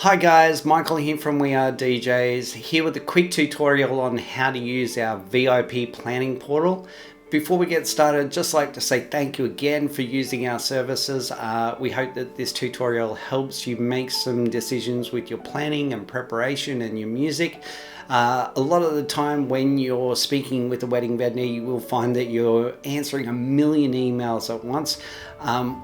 Hi guys, Michael here from We Are DJs, here with a quick tutorial on how to use our VIP planning portal. Before we get started, I'd just like to say thank you again for using our services. We hope that this tutorial helps you make some decisions with your planning and preparation and your music. A lot of the time when you're speaking with a wedding vendor, you will find that you're answering a million emails at once.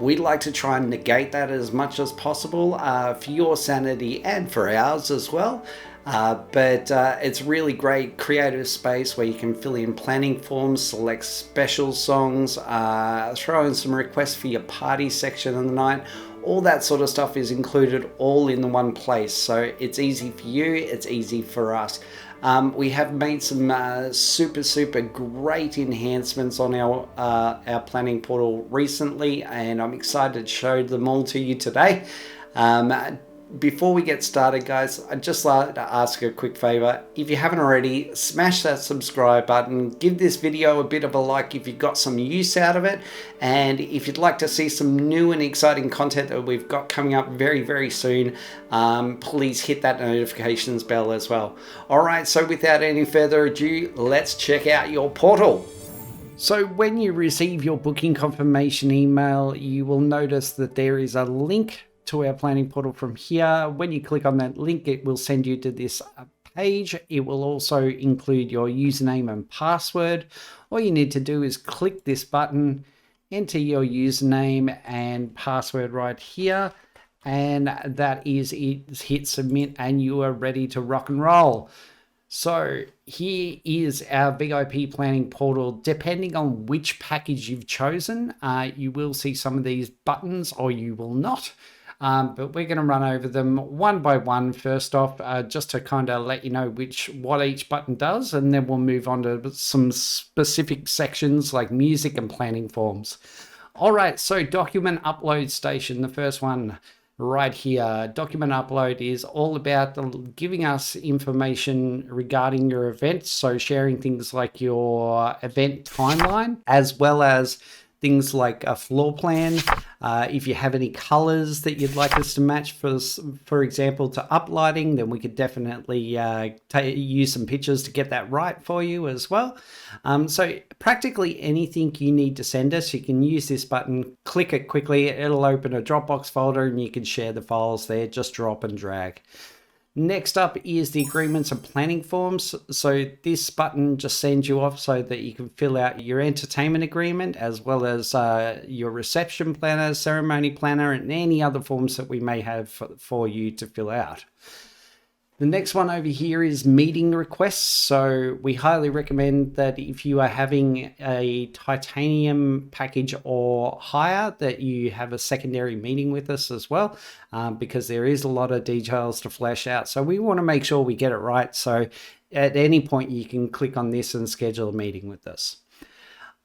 We'd like to try and negate that as much as possible for your sanity and for ours as well. But it's really great creative space where you can fill in planning forms, select special songs, throw in some requests for your party section of the night. All that sort of stuff is included all in the one place. So it's easy for you, it's easy for us. We have made some super great enhancements on our planning portal recently, and I'm excited to show them all to you today. Before we get started, guys, I'd just like to ask a quick favor. If you haven't already, smash that subscribe button. Give this video a bit of a like if you got some use out of it. And if you'd like to see some new and exciting content that we've got coming up very soon, please hit that notifications bell as well. All right, so without any further ado, let's check out your portal. So when you receive your booking confirmation email, you will notice that there is a link to our planning portal from here. When you click on that link, it will send you to this page. It will also include your username and password. All you need to do is click this button, enter your username and password right here, and that is it. Hit submit and you are ready to rock and roll. So here is our VIP planning portal. Depending on which package you've chosen, you will see some of these buttons or you will not. But we're going to run over them one by one first off, just to kind of let you know what each button does, and then we'll move on to some specific sections like music and planning forms. All right, so document upload station, the first one right here. Document upload is all about giving us information regarding your event, so sharing things like your event timeline, as well as things like a floor plan. If you have any colors that you'd like us to match, for example, to uplighting, then we could definitely use some pictures to get that right for you as well. So practically anything you need to send us, you can use this button, click it quickly, it'll open a Dropbox folder and you can share the files there, just drop and drag. Next up is the agreements and planning forms. So this button just sends you off so that you can fill out your entertainment agreement, as well as your reception planner, ceremony planner, and any other forms that we may have for you to fill out. The next one over here is meeting requests. So we highly recommend that if you are having a titanium package or higher, that you have a secondary meeting with us as well, because there is a lot of details to flesh out. So we want to make sure we get it right. So at any point you can click on this and schedule a meeting with us.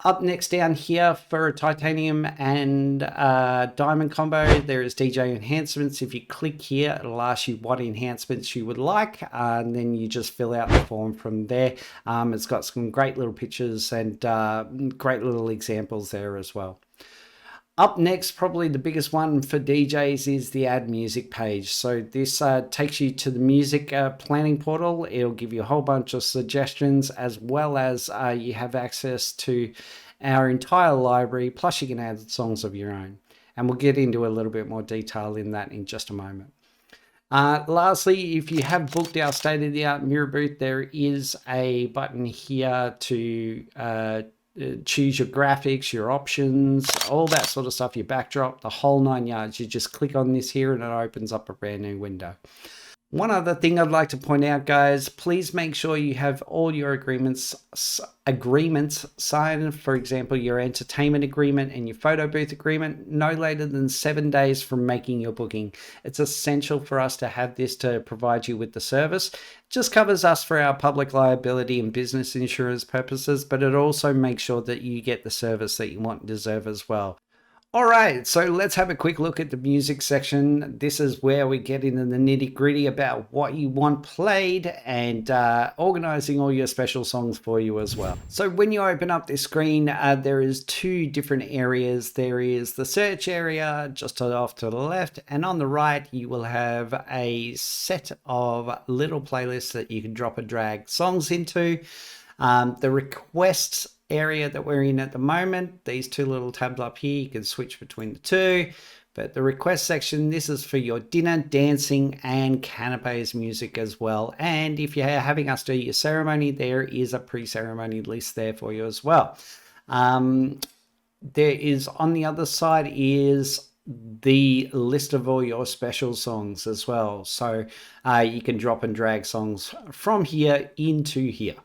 Up next down here for titanium and diamond combo, there is DJ enhancements. If you click here, it'll ask you what enhancements you would like, and then you just fill out the form from there. It's got some great little pictures and great little examples there as well. Up next, probably the biggest one for DJs is the add music page. So this takes you to the music planning portal. It'll give you a whole bunch of suggestions, as well as you have access to our entire library, plus you can add songs of your own. And we'll get into a little bit more detail in that in just a moment. Lastly, if you have booked our state-of-the-art mirror booth, there is a button here to choose your graphics, your options, all that sort of stuff, your backdrop, the whole 9 yards. You just click on this here and it opens up a brand new window. One other thing I'd like to point out, guys, please make sure you have all your agreements signed. For example, your entertainment agreement and your photo booth agreement no later than 7 days from making your booking. It's essential for us to have this to provide you with the service. It just covers us for our public liability and business insurance purposes, but it also makes sure that you get the service that you want and deserve as well. All right, so let's have a quick look at the music section. This is where we get into the nitty gritty about what you want played and organizing all your special songs for you as well. So when you open up this screen, there is two different areas. There is the search area just off to the left, and on the right, you will have a set of little playlists that you can drop and drag songs into. The requests area that we're in at the moment, these two little tabs up here, you can switch between the two, but the request section, this is for your dinner, dancing, and canapes music as well. And if you're having us do your ceremony, there is a pre-ceremony list there for you as well. There is, on the other side, is the list of all your special songs as well. So you can drop and drag songs from here into here.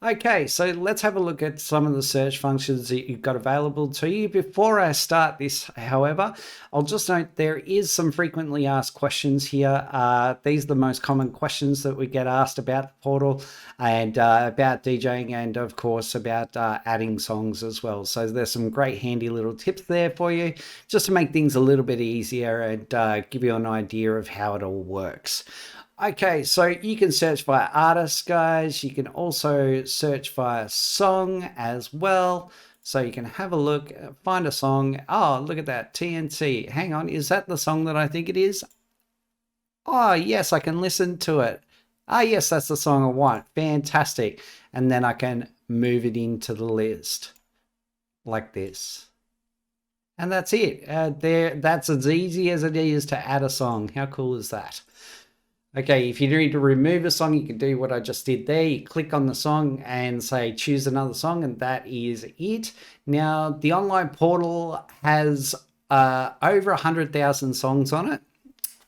Okay, so let's have a look at some of the search functions that you've got available to you. Before I start this, however, I'll just note there is some frequently asked questions here. These are the most common questions that we get asked about the portal and about DJing, and of course about adding songs as well. So there's some great handy little tips there for you just to make things a little bit easier and give you an idea of how it all works. Okay, so you can search via artists, guys. You can also search via song as well. So you can have a look, find a song. Oh, look at that, TNT. Hang on, is that the song that I think it is? Oh, yes, I can listen to it. Ah, yes, that's the song I want. Fantastic. And then I can move it into the list like this. And that's it. That's as easy as it is to add a song. How cool is that? Okay, if you need to remove a song, you can do what I just did there. You click on the song and say, choose another song, and that is it. Now, the online portal has over 100,000 songs on it,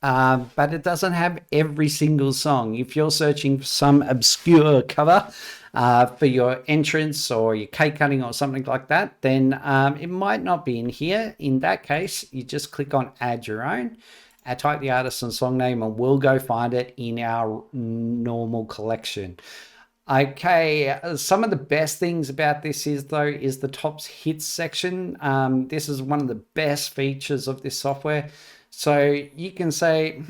but it doesn't have every single song. If you're searching for some obscure cover for your entrance or your cake cutting or something like that, then it might not be in here. In that case, you just click on add your own. I type the artist and song name and we'll go find it in our normal collection. Okay, some of the best things about this is the tops hits section. This is one of the best features of this software. So you can say,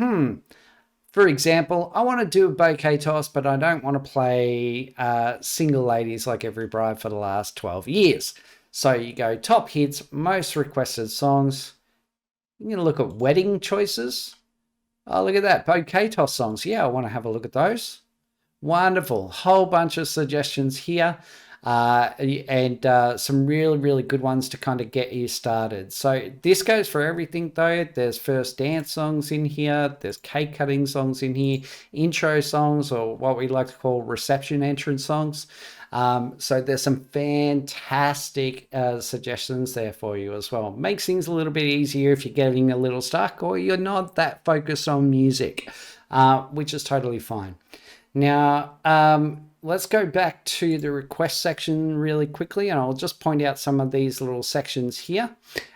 for example, I want to do a bouquet toss, but I don't want to play Single Ladies Like Every Bride for the last 12 years. So you go top hits, most requested songs. You're going to look at wedding choices. Oh, look at that. Bouquet toss songs. Yeah, I want to have a look at those. Wonderful. Whole bunch of suggestions here. And some really, really good ones to kind of get you started. So this goes for everything though. There's first dance songs in here. There's cake cutting songs in here. Intro songs, or what we like to call reception entrance songs. So there's some fantastic suggestions there for you as well. Makes things a little bit easier if you're getting a little stuck or you're not that focused on music, which is totally fine. Now, let's go back to the request section really quickly, and I'll just point out some of these little sections here,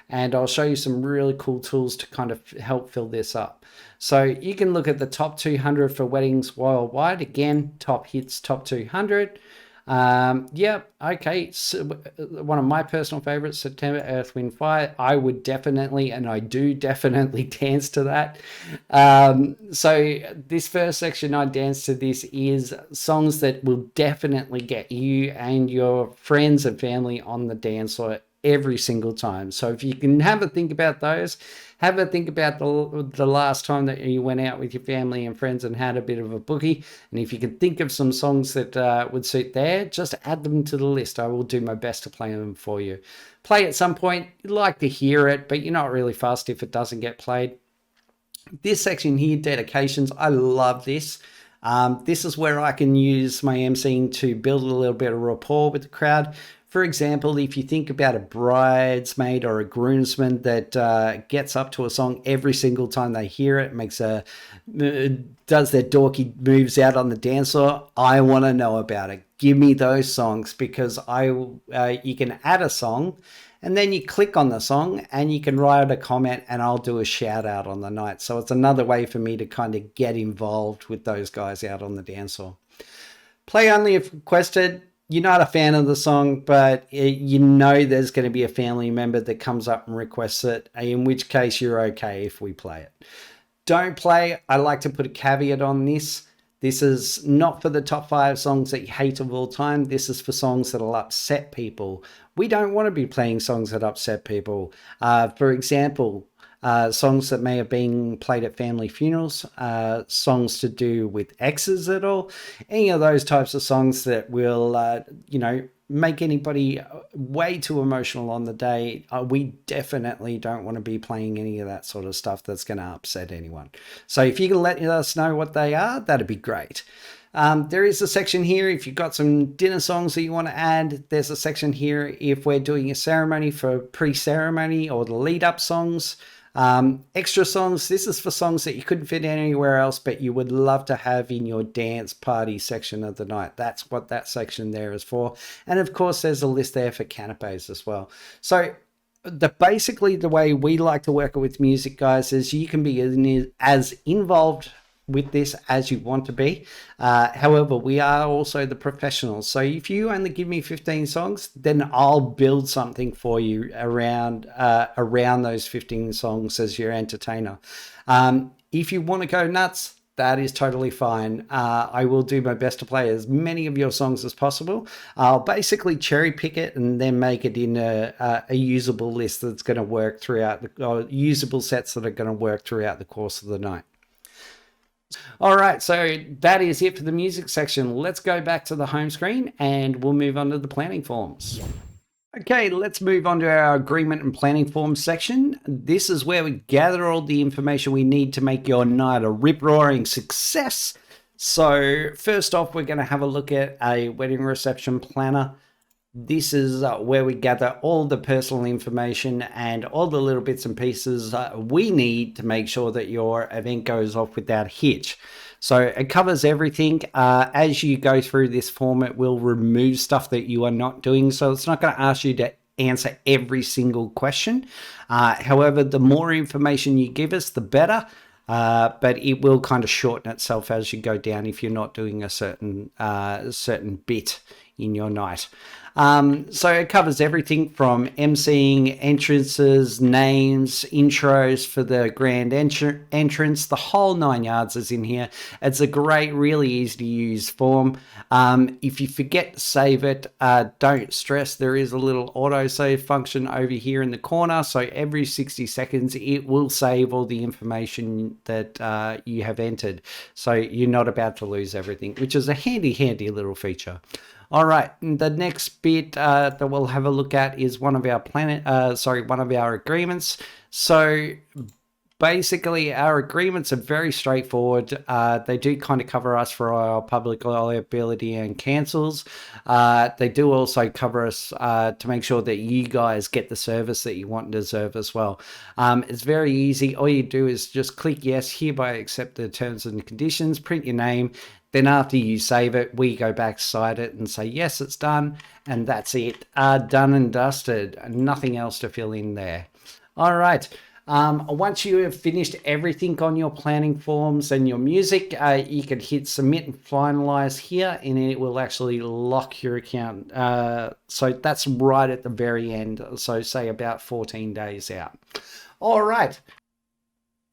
and I'll show you some really cool tools to kind of help fill this up. So you can look at the top 200 for weddings worldwide. Again, top hits, top 200. Okay, so one of my personal favorites, September, Earth, Wind, Fire. I would definitely, and I do definitely dance to that. So this first section I dance to this is songs that will definitely get you and your friends and family on the dance floor every single time. So if you can have a think about those, have a think about the last time that you went out with your family and friends and had a bit of a boogie. And if you can think of some songs that would suit there, just add them to the list. I will do my best to play them for you. Play at some point. You'd like to hear it, but you're not really fussed if it doesn't get played. This section here, dedications, I love this. This is where I can use my emceeing to build a little bit of rapport with the crowd. For example, if you think about a bridesmaid or a groomsman that gets up to a song every single time they hear it, does their dorky moves out on the dance floor, I want to know about it. Give me those songs, because you can add a song and then you click on the song and you can write a comment and I'll do a shout out on the night. So it's another way for me to kind of get involved with those guys out on the dance floor. Play only if requested. you're not a fan of the song, but you know there's going to be a family member that comes up and requests it, in which case you're okay if we play it. Don't play, I like to put a caveat on this. This is not for the top 5 songs that you hate of all time. This is for songs that'll upset people. We don't want to be playing songs that upset people. For example, songs that may have been played at family funerals, songs to do with exes at all, any of those types of songs that will, make anybody way too emotional on the day. We definitely don't want to be playing any of that sort of stuff that's going to upset anyone. So if you can let us know what they are, that'd be great. There is a section here if you've got some dinner songs that you want to add. There's a section here if we're doing a ceremony for pre-ceremony or the lead-up songs. Extra songs, this is for songs that you couldn't fit anywhere else, but you would love to have in your dance party section of the night. That's what that section there is for. And of course, there's a list there for canapes as well. So basically the way we like to work with music, guys, is you can be as involved with this as you want to be. However, we are also the professionals. So if you only give me 15 songs, then I'll build something for you around those 15 songs as your entertainer. If you want to go nuts, that is totally fine. I will do my best to play as many of your songs as possible. I'll basically cherry pick it and then make it in a usable list that's going to work throughout, or usable sets that are going to work throughout the course of the night. All right, so that is it for the music section. Let's go back to the home screen and we'll move on to the planning forms. Okay, let's move on to our agreement and planning forms section. This is where we gather all the information we need to make your night a rip-roaring success. So first off, we're going to have a look at a wedding reception planner. This is where we gather all the personal information and all the little bits and pieces we need to make sure that your event goes off without a hitch. So it covers everything. As you go through this form, it will remove stuff that you are not doing. So it's not going to ask you to answer every single question. However, the more information you give us, the better. But it will kind of shorten itself as you go down if you're not doing a certain bit in your night. So it covers everything from emceeing, entrances, names, intros for the grand entrance. The whole 9 yards is in here. It's a great, really easy to use form. If you forget to save it, don't stress. There is a little autosave function over here in the corner. So every 60 seconds, it will save all the information that you have entered. So you're not about to lose everything, which is a handy, handy little feature. All right, the next bit that we'll have a look at is one of our agreements. So basically, our agreements are very straightforward. They do kind of cover us for our public liability and cancels. They do also cover us to make sure that you guys get the service that you want and deserve as well. It's very easy. All you do is just click yes, hereby accept the terms and conditions, print your name. Then after you save it, we go back, cite it and say, yes, it's done. And that's it. Done and dusted. Nothing else to fill in there. All right. Once you have finished everything on your planning forms and your music, you can hit submit and finalize here, and it will actually lock your account. So that's right at the very end. So say about 14 days out. All right.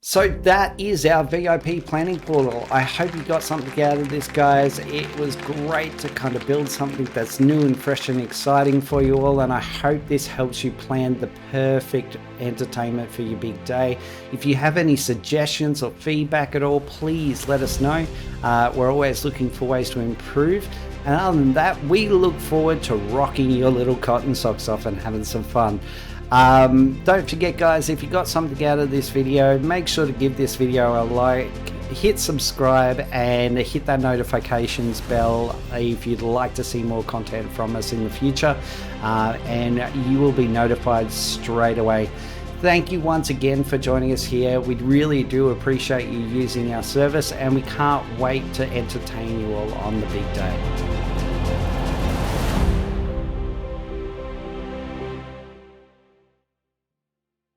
So that is our VIP planning portal. I hope you got something out of this, guys. It was great to kind of build something that's new and fresh and exciting for you all, and I hope this helps you plan the perfect entertainment for your big day. If you have any suggestions or feedback at all, please let us know. We're always looking for ways to improve. And other than that, we look forward to rocking your little cotton socks off and having some fun. Don't forget, guys, if you got something out of this video, make sure to give this video a like, hit subscribe and hit that notifications bell if you'd like to see more content from us in the future, and you will be notified straight away. Thank you once again for joining us here. We really do appreciate you using our service, and we can't wait to entertain you all on the big day.